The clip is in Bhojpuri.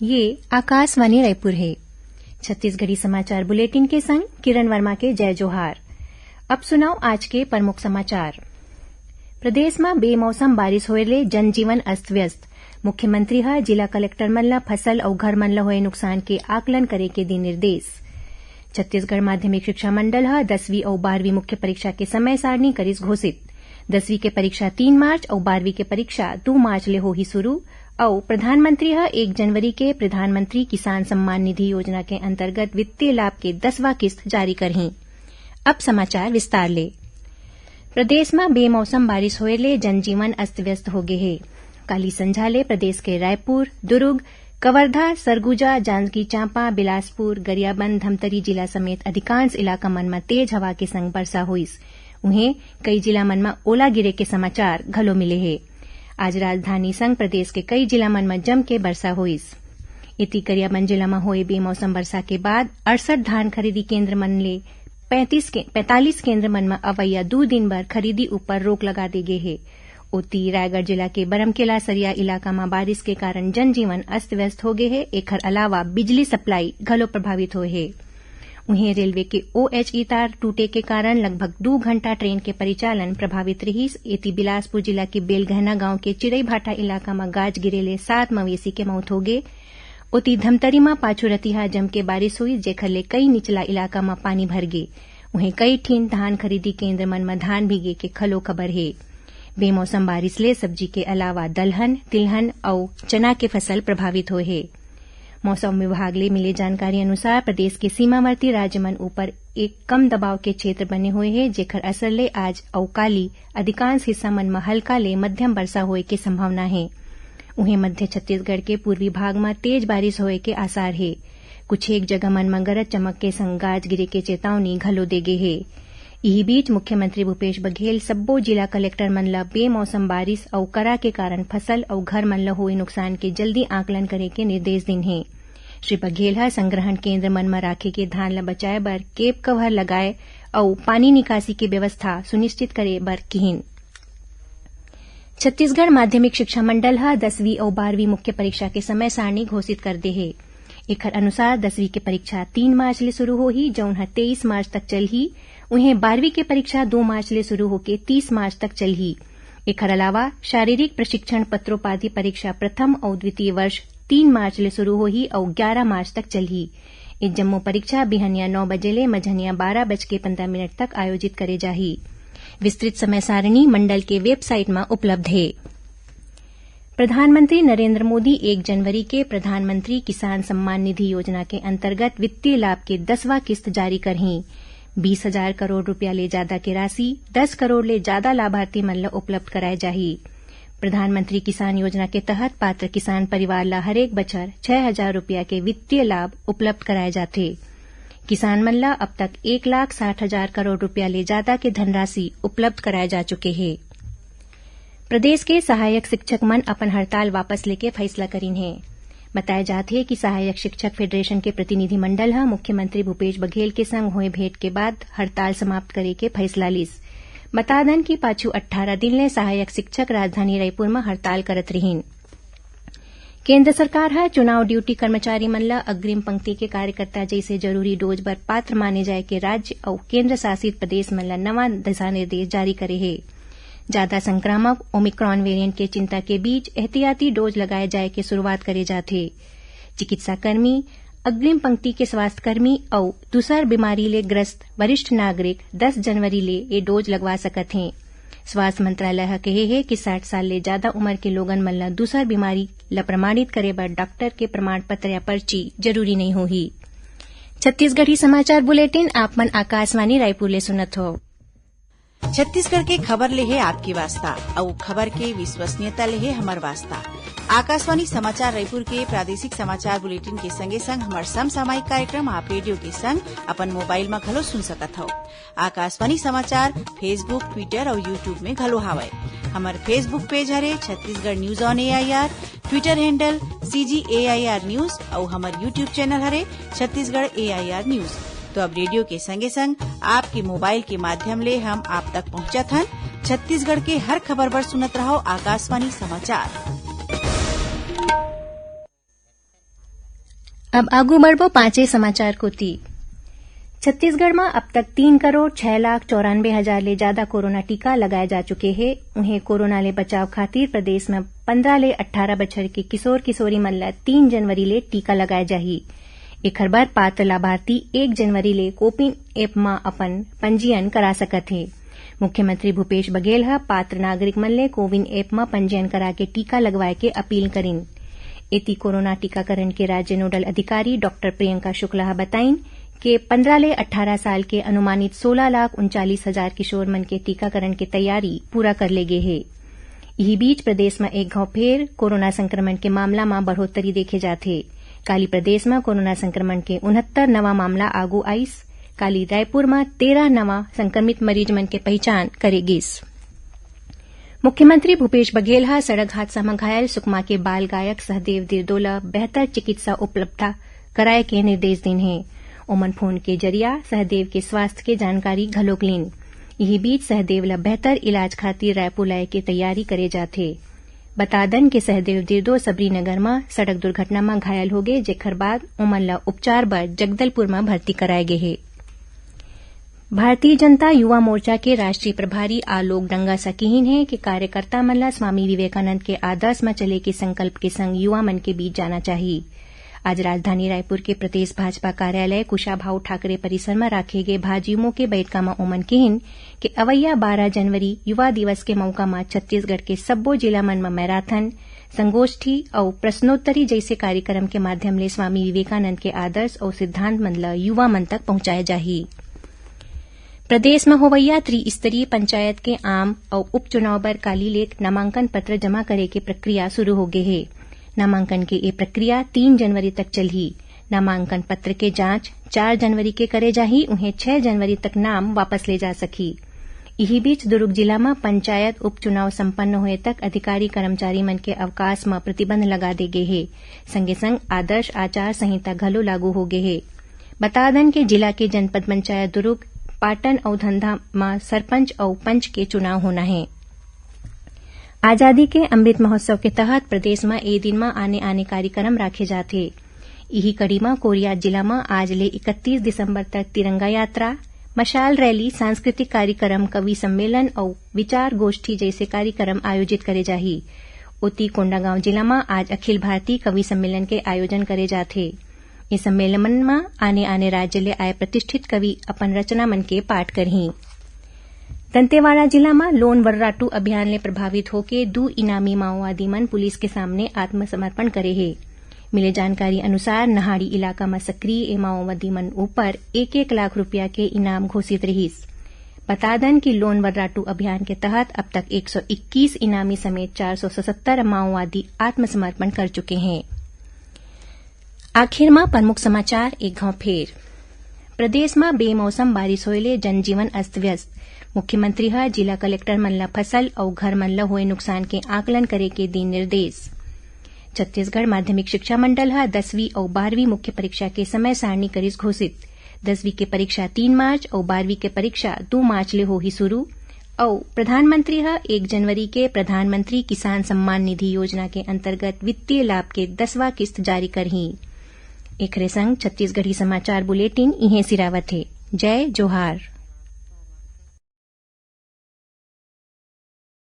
ये आकाशवाणी रायपुर है। छत्तीसगढ़ी समाचार बुलेटिन के संग किरण वर्मा के जय जोहार। अब सुनाओ आज के प्रमुख समाचार। प्रदेश में बेमौसम बारिश होए ले जनजीवन अस्त व्यस्त। मुख्यमंत्री ह जिला कलेक्टर मन ल फसल अउ घर मन ल होए नुकसान के आकलन करे के दी निर्देश। छत्तीसगढ़ माध्यमिक शिक्षा मंडल ह 10वीं अउ 12वीं मुख्य परीक्षा के समय सारणी करिस घोषित। 10वीं के परीक्षा 3 मार्च अउ 12वीं के परीक्षा 2 मार्च ले होही शुरू अउ प्रधानमंत्री ह 1 जनवरी के प्रधानमंत्री किसान सम्मान निधि योजना के अंतर्गत वित्तीय लाभ के 10वां किस्त जारी करही। अब समाचार विस्तार ले। प्रदेश में बेमौसम बारिश होए ले जनजीवन अस्त व्यस्त हो गए है। काली संझा ले प्रदेश के रायपुर, दुर्ग, कवर्धा, सरगुजा, जांजगीर चांपा, बिलासपुर, गरियाबंद, धमतरी जिला समेत अधिकांश इलाका मन में तेज हवा के संग वर्षा होइस। उन्हें कई जिला मन में ओला गिरे के समाचार घलो मिले है। आज राजधानी संग प्रदेश के कई जिला मन में जम के वर्षा होइस। इति गरियाबंद जिला में होए बेमौसम वर्षा के बाद 68 धान खरीदी केंद्र मन ले 45 केंद्र मन में अवैया 2 दिन बर खरीदी ऊपर रोक लगा दे गे है। ओती रायगढ़ जिला के बरमकेला सरिया इलाका में बारिश के कारण जनजीवन अस्त व्यस्त हो गए है। एकर अलावा बिजली सप्लाई घलो प्रभावित होए है। उन्हें रेलवे के OHE तार टूटे के कारण लगभग 2 घंटा ट्रेन के परिचालन प्रभावित रहीस। एती बिलासपुर जिला के बेलगहना गांव के चिड़ई भाटा इलाका में गाज गिरे ले 7 मवेशी के मौत हो गए। ओती धमतरी में पाछू रतिहा जम के बारिश हुई, जेखर ले कई निचला इलाका में पानी भर गे। उन्हें कई ठीन धान खरीदी केंद्र मन में धान भीगे के खलो खबर है। बेमौसम बारिश ले सब्जी के अलावा दलहन, तिलहन और चना के फसल प्रभावित हुए है। मौसम विभाग ले मिले जानकारी अनुसार प्रदेश के सीमावर्ती राज्य मन ऊपर एक कम दबाव के क्षेत्र बने हुए हैं, जेकर असर ले आज अउ काली अधिकांश हिस्सा मन में हल्का ले मध्यम वर्षा होए के संभावना है। उन्हें मध्य छत्तीसगढ़ के पूर्वी भाग में तेज बारिश होए के आसार है। कुछ एक जगह मन में गरज चमक के संग गाज गिरे के चेतावनी घलो दे गे है। इही बीच मुख्यमंत्री भूपेश बघेल सब्बो जिला कलेक्टर मन ल बेमौसम बारिश अउ करा के कारण फसल अउ घर मन ल होए नुकसान के जल्दी आकलन करे के निर्देश दिन है। श्री बघेल ह संग्रहण केंद्र मन में राखे के धान ल बचाए बर केप कवर लगाए अउ पानी निकासी की व्यवस्था सुनिश्चित करे बर किहिन। छत्तीसगढ़ माध्यमिक शिक्षा मंडल ह 10वीं अउ 12वीं मुख्य परीक्षा के समय सारणी घोषित कर दे है। एकर अनुसार 10वीं के परीक्षा 3 मार्च ले शुरू होही, जौन ह 23 मार्च तक चलही। उन्हें 12वीं के परीक्षा 2 मार्च ले शुरू होके 30 मार्च तक चलही। एकर अलावा शारीरिक प्रशिक्षण पत्रोपाधि परीक्षा प्रथम और द्वितीय वर्ष 3 मार्च ले शुरू होही और 11 मार्च तक चलही। इस जम्मो परीक्षा बिहनिया 9 बजे ले मझनिया 12:15 तक आयोजित करे जाही। विस्तृत समय सारणी मंडल के वेबसाइट में उपलब्ध है। प्रधानमंत्री नरेंद्र मोदी 1 जनवरी के प्रधानमंत्री किसान सम्मान निधि योजना के अंतर्गत वित्तीय लाभ के 10वां किस्त जारी करही। 20,000 करोड़ रुपया ले ज्यादा के राशि 10 करोड़ ले ज्यादा लाभार्थी मन ल उपलब्ध कराए जाही। प्रधानमंत्री किसान योजना के तहत पात्र किसान परिवार ला हरेक बछर 6,000 रुपया के वित्तीय लाभ उपलब्ध कराए जाथे। किसान मन ला अब तक 1,60,000 करोड़ रुपया ले ज्यादा के धनराशि उपलब्ध कराए जा चुके हैं। प्रदेश के सहायक शिक्षक मन अपन हड़ताल वापस लेके फैसला करीन है। बताया जाता है कि सहायक शिक्षक फेडरेशन के प्रतिनिधि मंडल ह मुख्यमंत्री भूपेश बघेल के संग हुए भेंट के बाद हड़ताल समाप्त करे के फैसला लिस। बता दन कि पाछू 18 दिन ले सहायक शिक्षक राजधानी रायपुर में हड़ताल करत रहीन। केंद्र सरकार ह चुनाव ड्यूटी कर्मचारी मन ल अग्रिम पंक्ति के कार्यकर्ता जैसे जरूरी डोज बर पात्र माने जाए के राज्य और केंद्र शासित प्रदेश मन ल नवा दिशा निर्देश जारी करे है। ज्यादा संक्रामक ओमिक्रॉन वेरिएंट के चिंता के बीच एहतियाती डोज लगाए जाए के शुरुआत करे जाथे। चिकित्साकर्मी, अग्रिम पंक्ति के स्वास्थ्यकर्मी और दूसर बीमारी ले ग्रस्त वरिष्ठ नागरिक 10 जनवरी ले ये डोज लगवा सकत हैं। स्वास्थ्य मंत्रालय ह कहे है कि 60 साल ले ज्यादा उम्र के लोगन मन ल दूसर बीमारी ल प्रमाणित करे बर डॉक्टर के प्रमाण पत्र या पर्ची जरूरी नहीं होही। छत्तीसगढ़ी समाचार बुलेटिन आप मन आकाशवाणी रायपुर ले सुनत हो। छत्तीसगढ़ के खबर ले है आपकी वास्ता और खबर के विश्वसनीयता ले है हमार वास्ता। आकाशवाणी समाचार रायपुर के प्रादेशिक समाचार बुलेटिन के संगे संग हमार समसामयिक कार्यक्रम आप रेडियो के संग अपन मोबाइल में घलो सुन सकत हो। आकाशवाणी समाचार फेसबुक, ट्विटर और यूट्यूब में घलो हावय। हमार फेसबुक पेज हरे Chhattisgarh news on AIR, Twitter handle CGAIR news और हमार यूट्यूब चैनल हरे छत्तीसगढ़ AIR न्यूज। तो अब रेडियो के संगे संग आपके मोबाइल के माध्यम ले हम आप तक पहुंचत हन। छत्तीसगढ़ के हर खबर पर सुनत रहो आकाशवाणी समाचार। अब आगू बढ़बो पांचे समाचार को ती। छत्तीसगढ़ में अब तक 3,06,94,000 ले ज्यादा कोरोना टीका लगाए जा चुके हैं। उन्हें कोरोना ले बचाव खातिर प्रदेश में 15 ले 18 बछर के किशोर किशोरी मन ला 3 जनवरी ले टीका लगाए जाही। एखर बर पात्र लाभार्थी 1 जनवरी ले कोपिन ऐप में अपन पंजीयन करा सकत हे। मुख्यमंत्री भूपेश बघेल ह पात्र नागरिक मन ले कोविन ऐप में पंजीयन करा के टीका लगवाए के अपील करिन। एती कोरोना टीकाकरण के राज्य नोडल अधिकारी डॉक्टर प्रियंका शुक्ला बताइन कि 15 ले 18 साल के अनुमानित 16,39,000 किशोर मन के टीकाकरण की तैयारी पूरा कर ले गे है। यही बीच प्रदेश में एक घाव फेर कोरोना संक्रमण के मामला में बढ़ोतरी देखे जाथे। काली प्रदेश में कोरोना संक्रमण के 69 नवा मामला आगू आईस। काली रायपुर में 13 नवा संक्रमित मरीज मन के पहचान करे गिस। मुख्यमंत्री भूपेश बघेल ह सड़क हादसा में घायल सुकमा के बाल गायक सहदेव दिरदोला बेहतर चिकित्सा उपलब्धता कराए के निर्देश दिन है। ओमन फोन के जरिया सहदेव के स्वास्थ्य के जानकारी घलोक लीन। यही बीच सहदेव ला बेहतर इलाज खातिर रायपुर लाए के तैयारी करे जाथे। बता दन के सहदेव दिरदो सबरीनगर में सड़क दुर्घटना में घायल हो गए, जेकर बाद ओमन ला उपचार बर जगदलपुर में भर्ती कराए गए है। भारतीय जनता युवा मोर्चा के राष्ट्रीय प्रभारी आलोक डंगा सकीहीन है कि कार्यकर्ता मन ला स्वामी विवेकानंद के आदर्श में चले के संकल्प के संग युवा मन के बीच जाना चाहिए। आज राजधानी रायपुर के प्रदेश भाजपा कार्यालय कुशाभाऊ ठाकरे परिसर में राखे गए भाजयुमो के बैठका में ओमन कहिन कि अवैया 12 जनवरी युवा दिवस के मौका में छत्तीसगढ़ के सब्बो जिला मन में मैराथन, संगोष्ठी और प्रश्नोत्तरी जैसे कार्यक्रम के माध्यम ले स्वामी विवेकानंद के आदर्श और सिद्धांत मन ला युवा मन तक पहुंचाए जाही। प्रदेश में होवैया त्रिस्तरीय पंचायत के आम और उपचुनाव बर काली लेख नामांकन पत्र जमा करे के प्रक्रिया शुरू हो गए है। नामांकन की ये प्रक्रिया 3 जनवरी तक चलही। नामांकन पत्र के जांच 4 जनवरी के करे जाही। उन्हें 6 जनवरी तक नाम वापस ले जा सकी। यही बीच दुर्ग जिला में पंचायत उपचुनाव संपन्न होए तक अधिकारी कर्मचारी मन के अवकाश में प्रतिबंध लगा दे गए है। संगे संग आदर्श आचार संहिता घलो लागू हो गए है। बता दन के जिला के जनपद पंचायत दुर्ग, पाटन और धंधा में सरपंच और पंच के चुनाव होना है। आजादी के अमृत महोत्सव के तहत प्रदेश में ए दिन में आने कार्यक्रम राखे जाते। यही कड़ी में कोरिया जिला में आज ले 31 दिसंबर तक तिरंगा यात्रा, मशाल रैली, सांस्कृतिक कार्यक्रम, कवि सम्मेलन और विचार गोष्ठी जैसे कार्यक्रम आयोजित करे जाही। उती कोंडागांव जिला में आज अखिल भारतीय कवि सम्मेलन के आयोजन करे जाते। इस सम्मेलन में आने राज्य ले आए प्रतिष्ठित कवि अपन रचना मन के पाठ करही। दंतेवाड़ा जिला में लोन वर्राटू अभियान ले प्रभावित होके 2 इनामी माओवादी मन पुलिस के सामने आत्मसमर्पण करे है। मिले जानकारी अनुसार नहाड़ी इलाका में सक्रिय माओवादी मन ऊपर 1-1 लाख रुपया के इनाम घोषित रहीस। बता दन कि लोन वर्राटू अभियान के तहत अब तक 121 इनामी समेत 477 माओवादी आत्मसमर्पण कर चुके हैं। आखिर में प्रमुख समाचार एक घाव फेर। प्रदेश में बेमौसम बारिश होए जनजीवन अस्त व्यस्त। मुख्यमंत्री ह जिला कलेक्टर मन ला फसल और घर मन ला हुए नुकसान के आकलन करे के दी निर्देश। छत्तीसगढ़ माध्यमिक शिक्षा मंडल ह 10वीं और 12वीं मुख्य परीक्षा के समय सारणी करिस घोषित। 10वीं के परीक्षा 3 मार्च और 12वीं के परीक्षा 2 मार्च ले होही शुरू। और प्रधानमंत्री ह 1 जनवरी के प्रधानमंत्री किसान सम्मान निधि योजना के अंतर्गत वित्तीय लाभ के 10वां किस्त जारी करही। एकरे संग छत्तीसगढ़ी समाचार बुलेटिन इहें सिरावत है। जय जोहार।